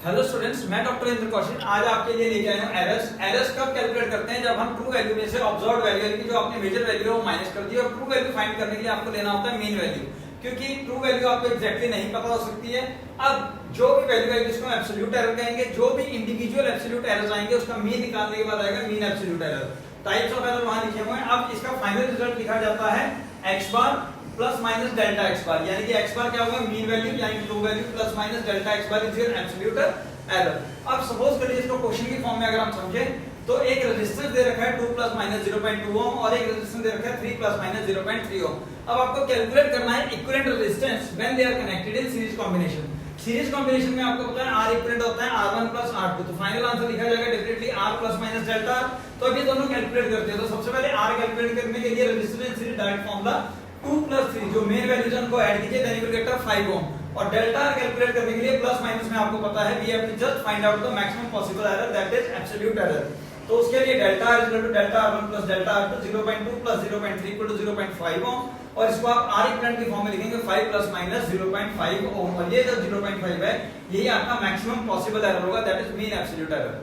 Hello students, मैं doctor Indra Kaushik आज आपके लिए लेके आया हूँ एरर्स कब कैलकुलेट करते हैं, जब हम ट्रू वैल्यू में से ऑब्जर्व्ड वैल्यू यानी कि जो आपने मेजर वैल्यू है वो माइनस कर दी और ट्रू वैल्यू फाइंड करने के लिए आपको लेना होता है मीन वैल्यू, क्योंकि ट्रू वैल्यू आपको एग्जैक्टली नहीं पता हो सकती है। अब जो भी वैल्यू आएगी उसको एब्सोल्यूट एरर कहेंगे, जो भी इंडिविजुअल एब्सोल्यूट एरर्स आएंगे उसका मीन निकालने के बाद आएगा mean absolute error. Types of error वहां लिखे हुए हैं। अब इसका फाइनल रिजल्ट लिखा जाता है x बार प्लस माइनस डेल्टा x बार, यानी कि x बार क्या होगा मीन वैल्यू यानी true value plus minus delta x bar is your absolute error. अब सपोज करिए इसको क्वेश्चन की फॉर्म में अगर हम समझें तो एक रेजिस्टेंस दे रखा है 2 प्लस माइनस 0.2 ओम और एक रेजिस्टेंस दे रखा है 3 प्लस माइनस 0.3 ओम। अब आपको कैलकुलेट करना है equivalent resistance when they are connected in series combination. Series combination में आपको पता है R इक्विवेलेंट होता है R1 प्लस R2, तो फाइनल आंसर लिखा जाएगा definitely R plus minus delta. तो अभी दोनों कैलकुलेट करते हैं। तो सबसे पहले R कैलकुलेट करने के लिए resistance in series direct formula 2 plus 3 जो मेन वैल्यूज हैं उनको ऐड कीजिए, देन यू विल गेट 5 ओम। और डेल्टा कैलकुलेट करने के लिए प्लस माइनस में आपको पता है we have to just find out the maximum possible error that is absolute error. तो उसके लिए delta is equal to delta R1 plus delta R2 0.2 plus 0.3 equal to 0.5 ohm, और इसको आप R इक्विवेलेंट की फॉर्म में लिखेंगे 5 प्लस माइनस 0.5 ओम, और ये जो 0.5 है यही आपका मैक्सिमम पॉसिबल एरर होगा that is mean absolute error.